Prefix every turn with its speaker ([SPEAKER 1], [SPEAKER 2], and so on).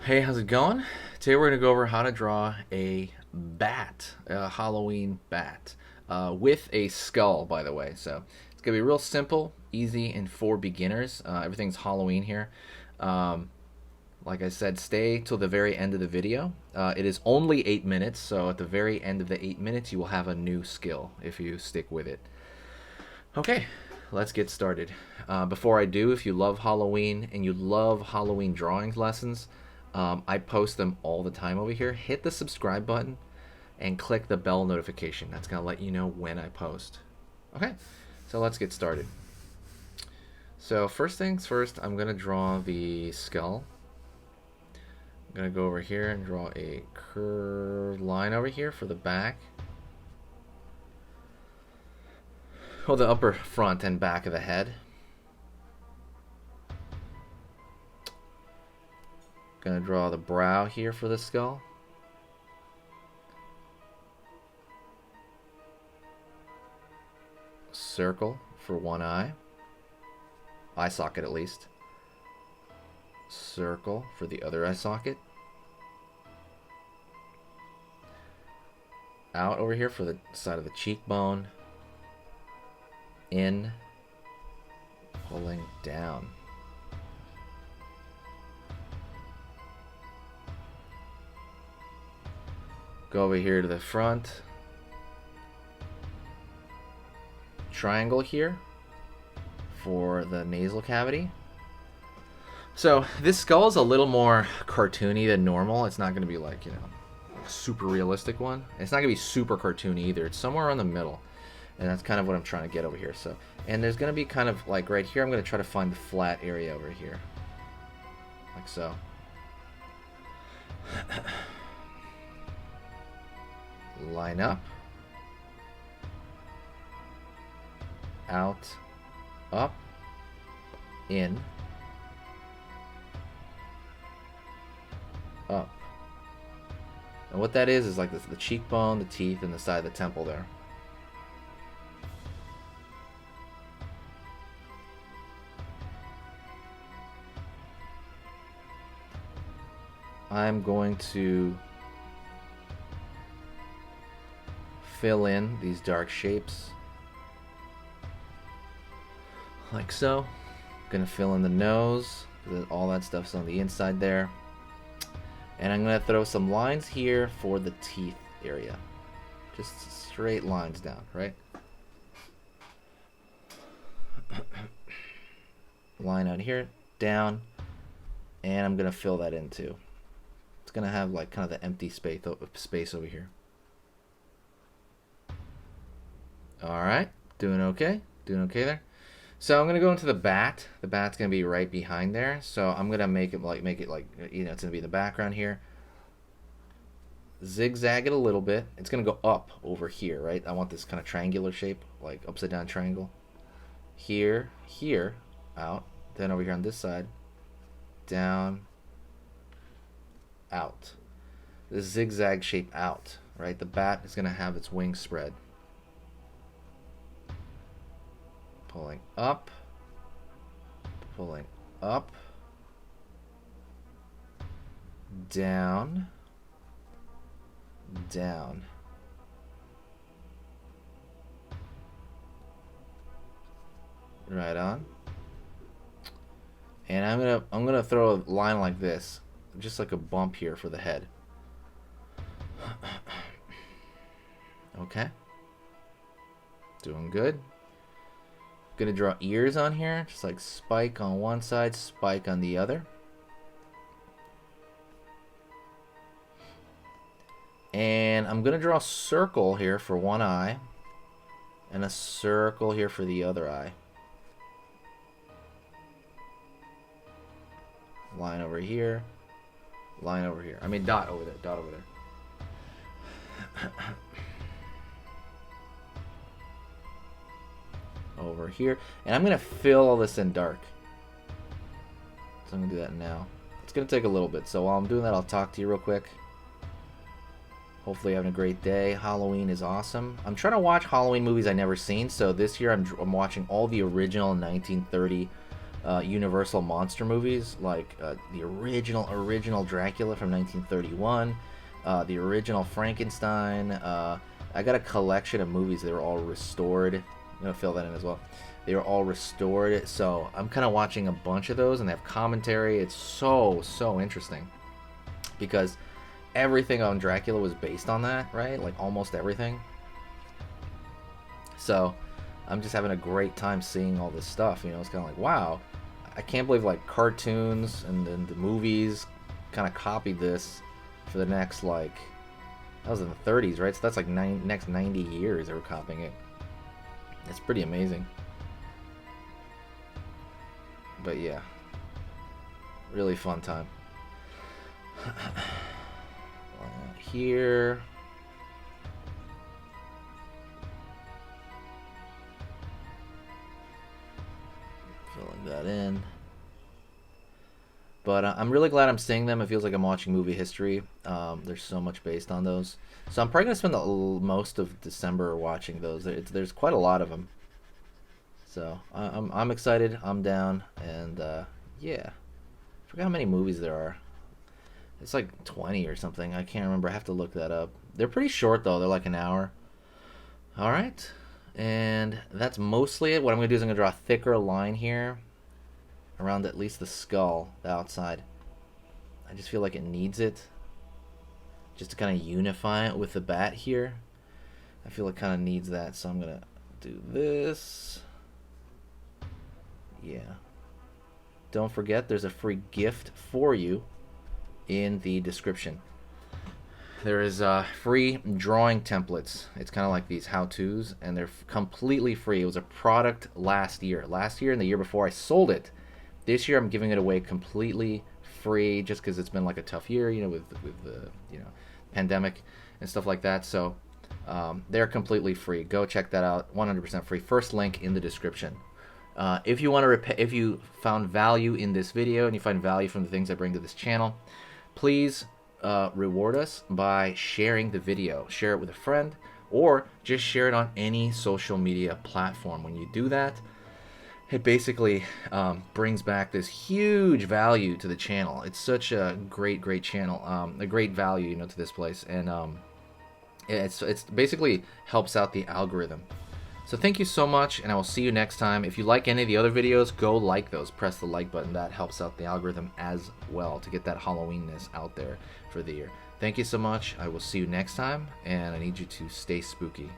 [SPEAKER 1] Hey, how's it going? Today we're going to go over how to draw a bat, a Halloween bat, with a skull, by the way. So it's going to be real simple, easy, and for beginners. Everything's Halloween here. Um, like I said, stay till the very end of the video. It is only 8 minutes, so at the very end of the 8 minutes, you will have a new skill if you stick with it. Okay, let's get started. Before I do, if you love Halloween and you love Halloween drawings lessons, I post them all the time over here. Hit the subscribe button and click the bell notification. That's going to let you know when I post. Okay, so let's get started. So first things first, I'm going to draw the skull. I'm going to go over here and draw a curved line over here for the back. Well, the upper front and back of the head. Gonna draw the brow here for the skull. Circle for one eye socket at least. Circle for the other eye socket. Out over here for the side of the cheekbone. In, pulling down. Go over here to the front. Triangle here for the nasal cavity. So this skull is a little more cartoony than normal. It's not going to be like, a super realistic one. It's not going to be super cartoony either. It's somewhere in the middle. And that's kind of what I'm trying to get over here. So, and there's going to be kind of like right here, I'm going to try to find the flat area over here. Like so. Line up. Out. Up. In. Up. And what that is like the cheekbone, the teeth, and the side of the temple there. I'm going to fill in these dark shapes like so. I'm gonna fill in the nose, all that stuff's on the inside there, and I'm gonna throw some lines here for the teeth area, just straight lines down, right? Line out here, down, and I'm gonna fill that in too. It's gonna have like kind of the empty space over here. Alright, doing okay there. So I'm gonna go into the bat. The bat's gonna be right behind there. So I'm gonna make it like it's gonna be in the background here. Zigzag it a little bit. It's gonna go up over here, right? I want this kind of triangular shape, like upside down triangle. Here, out. Then over here on this side, down, out. This zigzag shape out, right? The bat is gonna have its wings spread. Pulling up, down, down. Right on. And I'm gonna throw a line like this, just like a bump here for the head. Okay. Doing good. Gonna draw ears on here, just like spike on one side, spike on the other. And I'm gonna draw a circle here for one eye, and a circle here for the other eye. Line over here, line over here. I mean dot over there, dot over there. Over here, and I'm gonna fill all this in dark. So I'm gonna do that now. It's gonna take a little bit, so while I'm doing that, I'll talk to you real quick. Hopefully you're having a great day. Halloween is awesome. I'm trying to watch Halloween movies I've never seen, so this year I'm watching all the original 1930 Universal monster movies, like the original Dracula from 1931, the original Frankenstein. I got a collection of movies that were all restored. I'm gonna fill that in as well. They were all restored, so I'm kind of watching a bunch of those, and they have commentary. It's so interesting because everything on Dracula was based on that, right? Like almost everything. So I'm just having a great time seeing all this stuff. You know, it's kind of like, wow, I can't believe like cartoons and then the movies kind of copied this for the next, like, that was in the 30s, right? So that's like next 90 years they were copying it. It's pretty amazing. But yeah, really fun time. Here. Filling that in. But I'm really glad I'm seeing them. It feels like I'm watching movie history. There's so much based on those. So I'm probably going to spend most of December watching those. There's quite a lot of them. So I'm excited. I'm down. And yeah. I forgot how many movies there are. It's like 20 or something. I can't remember. I have to look that up. They're pretty short, though. They're like an hour. All right. And that's mostly it. What I'm going to do is I'm going to draw a thicker line here around at least the skull, the outside. I just feel like it needs it, just to kind of unify it with the bat here. I feel it kind of needs that, so I'm gonna do this. Yeah. Don't forget, there's a free gift for you in the description. There is free drawing templates. It's kind of like these how-tos, and they're completely free. It was a product last year. Last year and the year before I sold it. This year I'm giving it away completely free, just because it's been like a tough year, you know, with the pandemic and stuff like that. So they're completely free. Go check that out. 100% free. First link in the description. If you want to if you found value in this video and you find value from the things I bring to this channel, please reward us by sharing the video. Share it with a friend, or just share it on any social media platform. When you do that, it basically brings back this huge value to the channel. It's such a great channel, a great value, you know, to this place, and it's basically helps out the algorithm. So thank you so much, and I will see you next time. If you like any of the other videos, go like those. Press the like button. That helps out the algorithm as well to get that Halloweenness out there for the year. Thank you so much. I will see you next time, and I need you to stay spooky.